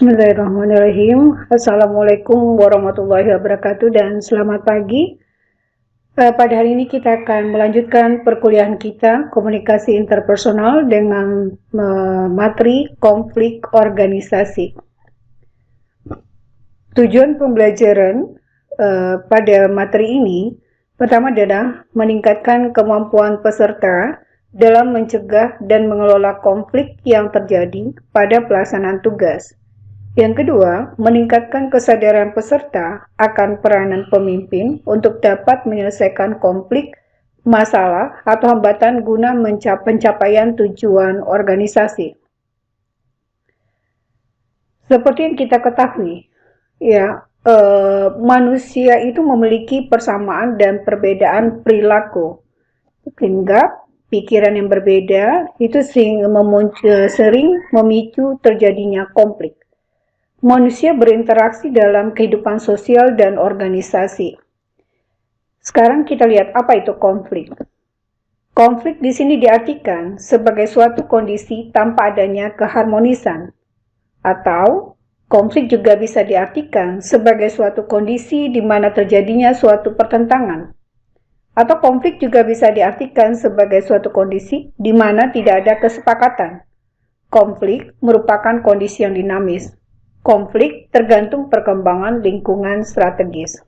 Bismillahirrahmanirrahim. Assalamualaikum warahmatullahi wabarakatuh dan selamat pagi. Pada hari ini kita akan melanjutkan perkuliahan kita komunikasi interpersonal dengan materi konflik organisasi. Tujuan pembelajaran pada materi ini pertama adalah meningkatkan kemampuan peserta dalam mencegah dan mengelola konflik yang terjadi pada pelaksanaan tugas. Yang kedua, meningkatkan kesadaran peserta akan peranan pemimpin untuk dapat menyelesaikan konflik, masalah, atau hambatan guna pencapaian tujuan organisasi. Seperti yang kita ketahui, manusia itu memiliki persamaan dan perbedaan perilaku, sehingga pikiran yang berbeda itu sering memicu terjadinya konflik. Manusia berinteraksi dalam kehidupan sosial dan organisasi. Sekarang kita lihat apa itu konflik. Konflik di sini diartikan sebagai suatu kondisi tanpa adanya keharmonisan, atau konflik juga bisa diartikan sebagai suatu kondisi di mana terjadinya suatu pertentangan, atau konflik juga bisa diartikan sebagai suatu kondisi di mana tidak ada kesepakatan. Konflik merupakan kondisi yang dinamis. Konflik tergantung perkembangan lingkungan strategis.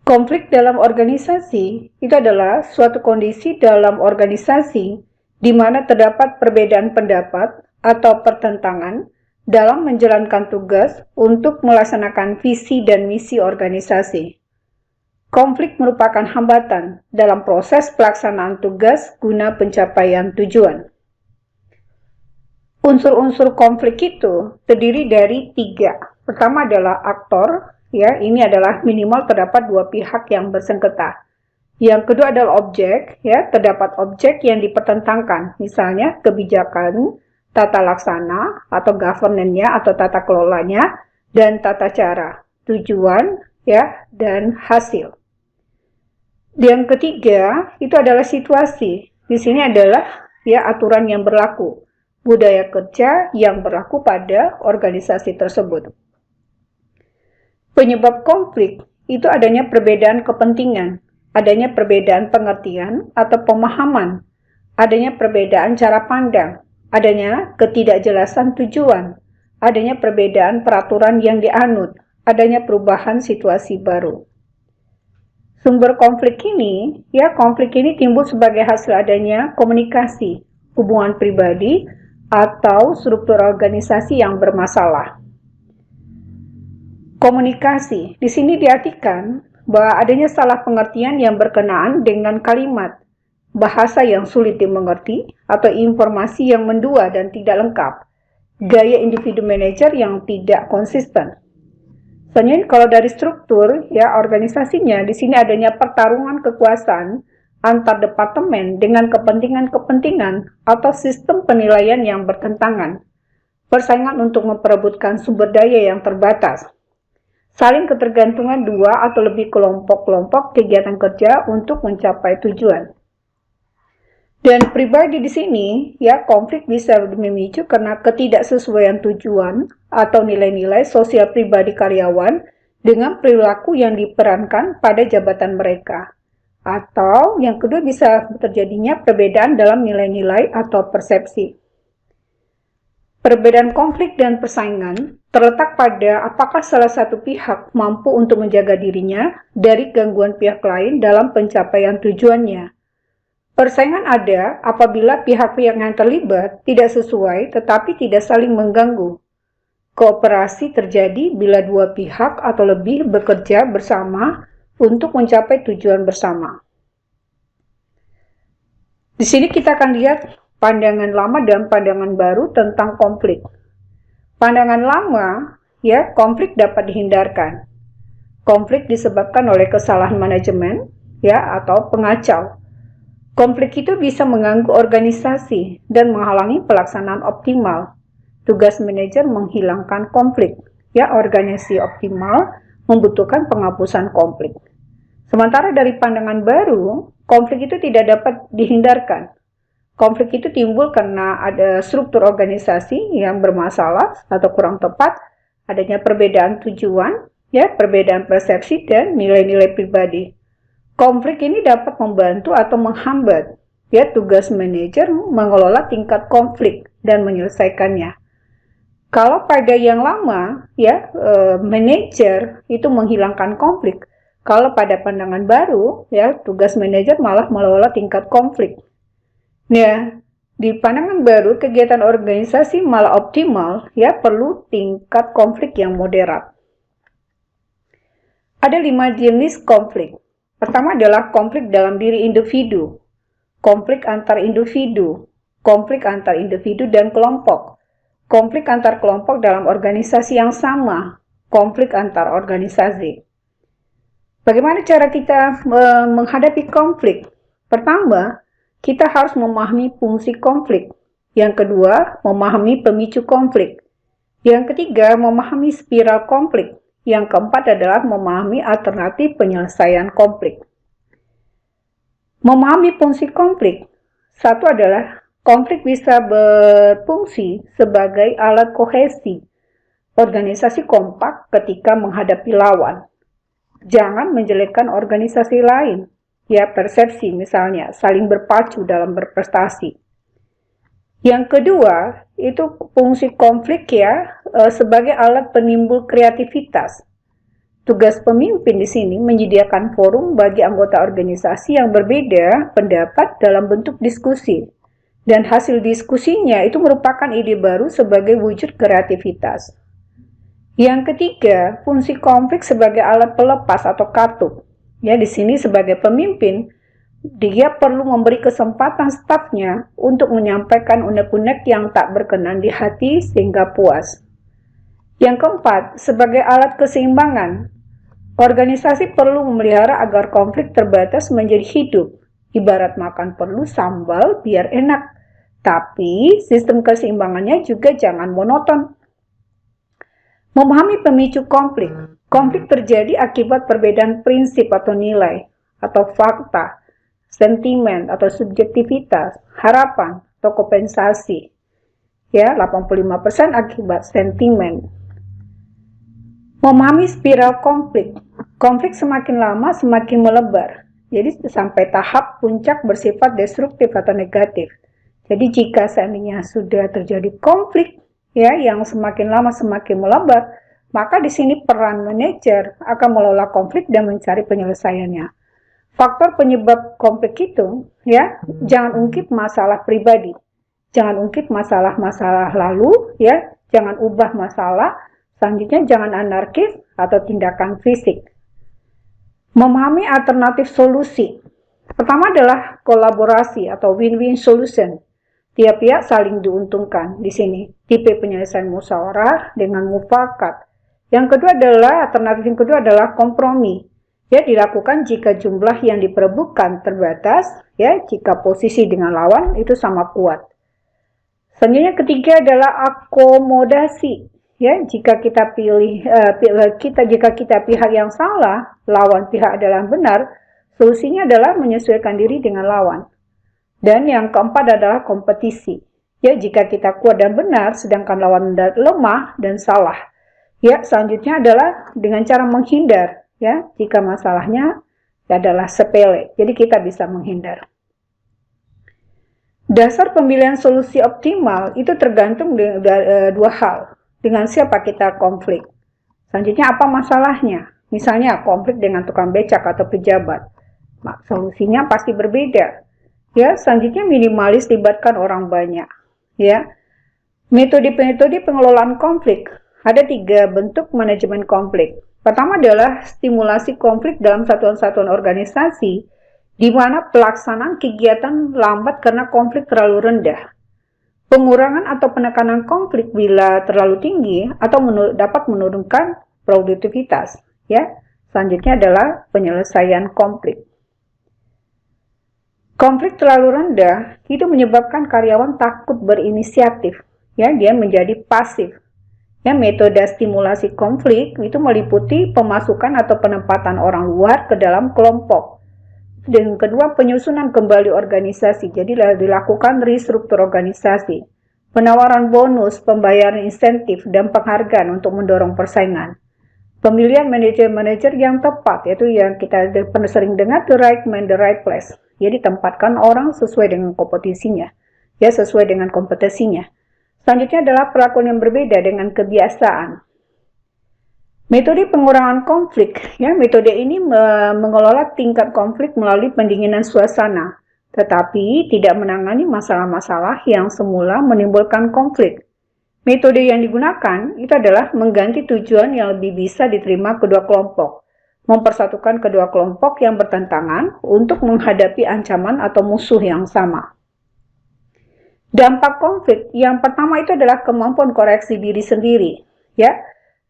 Konflik dalam organisasi itu adalah suatu kondisi dalam organisasi di mana terdapat perbedaan pendapat atau pertentangan dalam menjalankan tugas untuk melaksanakan visi dan misi organisasi. Konflik merupakan hambatan dalam proses pelaksanaan tugas guna pencapaian tujuan. Unsur-unsur konflik itu terdiri dari 3. Pertama adalah aktor, ini adalah minimal terdapat 2 pihak yang bersengketa. Yang kedua adalah objek, terdapat objek yang dipertentangkan, misalnya kebijakan, tata laksana atau governance-nya atau tata kelolanya, dan tata cara, tujuan, dan hasil. Yang ketiga itu adalah situasi. Di sini adalah aturan yang berlaku. Budaya kerja yang berlaku pada organisasi tersebut. Penyebab konflik itu adanya perbedaan kepentingan, adanya perbedaan pengertian atau pemahaman, adanya perbedaan cara pandang, adanya ketidakjelasan tujuan, adanya perbedaan peraturan yang dianut, adanya perubahan situasi baru. Sumber konflik ini timbul sebagai hasil adanya komunikasi, hubungan pribadi, atau struktur organisasi yang bermasalah. Komunikasi di sini diartikan bahwa adanya salah pengertian yang berkenaan dengan kalimat, bahasa yang sulit dimengerti, atau informasi yang mendua dan tidak lengkap, gaya individu manajer yang tidak konsisten. Soalnya kalau dari struktur organisasinya di sini adanya pertarungan kekuasaan antar departemen dengan kepentingan-kepentingan atau sistem penilaian yang bertentangan, persaingan untuk memperebutkan sumber daya yang terbatas, saling ketergantungan 2 atau lebih kelompok-kelompok kegiatan kerja untuk mencapai tujuan. Dan pribadi di sini, konflik bisa memicu karena ketidaksesuaian tujuan atau nilai-nilai sosial pribadi karyawan dengan perilaku yang diperankan pada jabatan mereka. Atau yang kedua bisa terjadinya perbedaan dalam nilai-nilai atau persepsi. Perbedaan konflik dan persaingan terletak pada apakah salah satu pihak mampu untuk menjaga dirinya dari gangguan pihak lain dalam pencapaian tujuannya. Persaingan ada apabila pihak-pihak yang terlibat tidak sesuai tetapi tidak saling mengganggu. Kooperasi terjadi bila 2 pihak atau lebih bekerja bersama untuk mencapai tujuan bersama. Di sini kita akan lihat pandangan lama dan pandangan baru tentang konflik. Pandangan lama, konflik dapat dihindarkan. Konflik disebabkan oleh kesalahan manajemen, atau pengacau. Konflik itu bisa mengganggu organisasi dan menghalangi pelaksanaan optimal. Tugas manajer menghilangkan konflik. Organisasi optimal membutuhkan penghapusan konflik. Sementara dari pandangan baru, konflik itu tidak dapat dihindarkan. Konflik itu timbul karena ada struktur organisasi yang bermasalah atau kurang tepat, adanya perbedaan tujuan, ya, perbedaan persepsi dan nilai-nilai pribadi. Konflik ini dapat membantu atau menghambat, ya, tugas manajer mengelola tingkat konflik dan menyelesaikannya. Kalau pada yang lama, ya, manajer itu menghilangkan konflik. Kalau pada pandangan baru, ya, tugas manajer malah mengelola tingkat konflik. Ya, di pandangan baru, kegiatan organisasi malah optimal, ya, perlu tingkat konflik yang moderat. Ada 5 jenis konflik. Pertama adalah konflik dalam diri individu, konflik antar individu dan kelompok, konflik antar kelompok dalam organisasi yang sama, konflik antar organisasi. Bagaimana cara kita menghadapi konflik? Pertama, kita harus memahami fungsi konflik. Yang kedua, memahami pemicu konflik. Yang ketiga, memahami spiral konflik. Yang keempat adalah memahami alternatif penyelesaian konflik. Memahami fungsi konflik. Satu adalah konflik bisa berfungsi sebagai alat kohesi. Organisasi kompak ketika menghadapi lawan. Jangan menjelekkan organisasi lain. Ya, persepsi misalnya, saling berpacu dalam berprestasi. Yang kedua, itu fungsi konflik, ya, sebagai alat penimbul kreativitas. Tugas pemimpin di sini menyediakan forum bagi anggota organisasi yang berbeda pendapat dalam bentuk diskusi. Dan hasil diskusinya itu merupakan ide baru sebagai wujud kreativitas. Yang ketiga, fungsi konflik sebagai alat pelepas atau katup. Ya, di sini sebagai pemimpin, dia perlu memberi kesempatan stafnya untuk menyampaikan unek-unek yang tak berkenan di hati sehingga puas. Yang keempat, sebagai alat keseimbangan, organisasi perlu memelihara agar konflik terbatas menjadi hidup. Ibarat makan perlu sambal biar enak, tapi sistem keseimbangannya juga jangan monoton. Memahami pemicu konflik. Konflik terjadi akibat perbedaan prinsip atau nilai, atau fakta, sentimen atau subjektivitas, harapan atau kompensasi. Ya, 85% akibat sentimen. Memahami spiral konflik. Konflik semakin lama semakin melebar. Jadi sampai tahap puncak bersifat destruktif atau negatif. Jadi jika seandainya sudah terjadi konflik, ya, yang semakin lama semakin melebar, maka di sini peran manajer akan mengelola konflik dan mencari penyelesaiannya. Faktor penyebab konflik itu, ya, jangan ungkit masalah pribadi, jangan ungkit masalah-masalah lalu, ya, jangan ubah masalah, selanjutnya jangan anarkis atau tindakan fisik. Memahami alternatif solusi. Pertama adalah kolaborasi atau win-win solution. Tiap pihak saling diuntungkan di sini. Tipe penyelesaian musyawarah dengan mufakat. Yang kedua adalah, alternatif yang kedua adalah kompromi. Ya, dilakukan jika jumlah yang diperebutkan terbatas, ya, jika posisi dengan lawan itu sama kuat. Selanjutnya ketiga adalah akomodasi. Ya, jika kita pihak yang salah, lawan pihak adalah benar, solusinya adalah menyesuaikan diri dengan lawan. Dan yang keempat adalah kompetisi. Ya, jika kita kuat dan benar, sedangkan lawan lemah dan salah. Ya, selanjutnya adalah dengan cara menghindar, ya, jika masalahnya adalah sepele. Jadi kita bisa menghindar. Dasar pemilihan solusi optimal itu tergantung dari dua hal. Dengan siapa kita konflik. Selanjutnya apa masalahnya? Misalnya konflik dengan tukang becak atau pejabat. Solusinya pasti berbeda. Ya, selanjutnya minimalis libatkan orang banyak. Ya. Metode-metode pengelolaan konflik. Ada 3 bentuk manajemen konflik. Pertama adalah stimulasi konflik dalam satuan-satuan organisasi, di mana pelaksanaan kegiatan lambat karena konflik terlalu rendah. Pengurangan atau penekanan konflik bila terlalu tinggi atau dapat menurunkan produktivitas. Ya. Selanjutnya adalah penyelesaian konflik. Konflik terlalu rendah itu menyebabkan karyawan takut berinisiatif. Ya, dia menjadi pasif. Ya, metode stimulasi konflik itu meliputi pemasukan atau penempatan orang luar ke dalam kelompok. Dan kedua, penyusunan kembali organisasi. Jadi dilakukan restruktur organisasi. Penawaran bonus, pembayaran insentif, dan penghargaan untuk mendorong persaingan. Pemilihan manajer-manajer yang tepat, yaitu yang kita sering dengar, the right man, the right place. Jadi tempatkan orang sesuai dengan kompetisinya, ya sesuai dengan kompetensinya. Selanjutnya adalah perlakuan yang berbeda dengan kebiasaan. Metode pengurangan konflik, ya metode ini mengelola tingkat konflik melalui pendinginan suasana, tetapi tidak menangani masalah-masalah yang semula menimbulkan konflik. Metode yang digunakan itu adalah mengganti tujuan yang lebih bisa diterima kedua kelompok, mempersatukan kedua kelompok yang bertentangan untuk menghadapi ancaman atau musuh yang sama. Dampak konflik yang pertama itu adalah kemampuan koreksi diri sendiri, ya.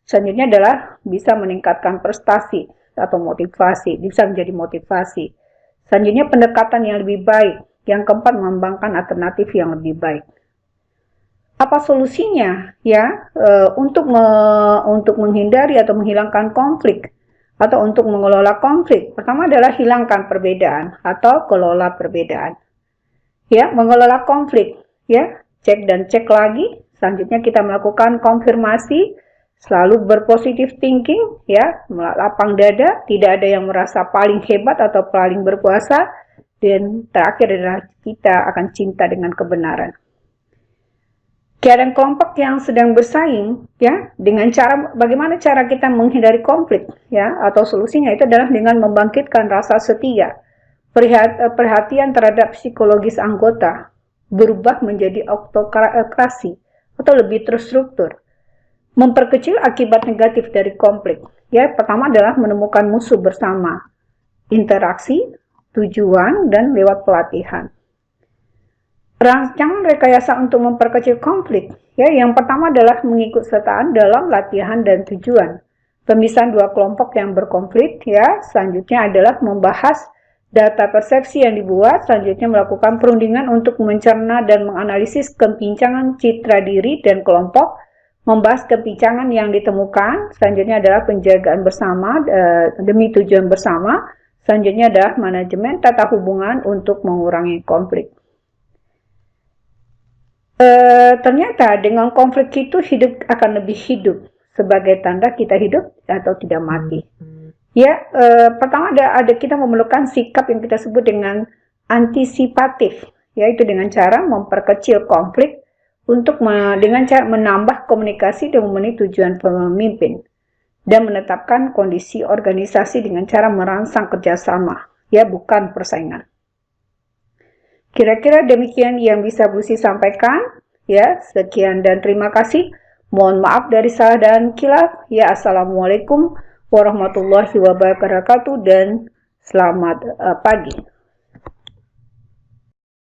Selanjutnya adalah bisa meningkatkan prestasi atau motivasi, bisa menjadi motivasi. Selanjutnya pendekatan yang lebih baik. Yang keempat, mengembangkan alternatif yang lebih baik. Apa solusinya ya untuk menghindari atau menghilangkan konflik atau untuk mengelola konflik? Pertama adalah hilangkan perbedaan atau kelola perbedaan. Ya, mengelola konflik, ya, cek dan cek lagi. Selanjutnya kita melakukan konfirmasi, selalu berpositif thinking, ya, lapang dada, tidak ada yang merasa paling hebat atau paling berkuasa, dan terakhir adalah kita akan cinta dengan kebenaran. Keadaan kelompok yang sedang bersaing, ya, dengan cara bagaimana cara kita menghindari konflik, ya, atau solusinya itu adalah dengan membangkitkan rasa setia, perhatian terhadap psikologis anggota, berubah menjadi autokrasi atau lebih terstruktur. Memperkecil akibat negatif dari konflik. Ya, pertama adalah menemukan musuh bersama, interaksi, tujuan, dan lewat pelatihan. Rancangan rekayasa untuk memperkecil konflik. Ya, yang pertama adalah mengikut sertaan dalam latihan dan tujuan. Pemisahan dua kelompok yang berkonflik. Ya, selanjutnya adalah membahas data persepsi yang dibuat. Selanjutnya melakukan perundingan untuk mencerna dan menganalisis kepincangan citra diri dan kelompok. Membahas kepincangan yang ditemukan. Selanjutnya adalah penjagaan bersama demi tujuan bersama. Selanjutnya adalah manajemen tata hubungan untuk mengurangi konflik. Ternyata dengan konflik itu hidup akan lebih hidup sebagai tanda kita hidup atau tidak mati. Ya, pertama ada kita memerlukan sikap yang kita sebut dengan antisipatif, yaitu dengan cara memperkecil konflik untuk dengan cara menambah komunikasi dan memenuhi tujuan pemimpin dan menetapkan kondisi organisasi dengan cara merangsang kerjasama, ya bukan persaingan. Kira-kira demikian yang bisa Bu Si sampaikan, ya sekian dan terima kasih. Mohon maaf dari salah dan khilaf. Ya, assalamualaikum warahmatullahi wabarakatuh dan selamat pagi.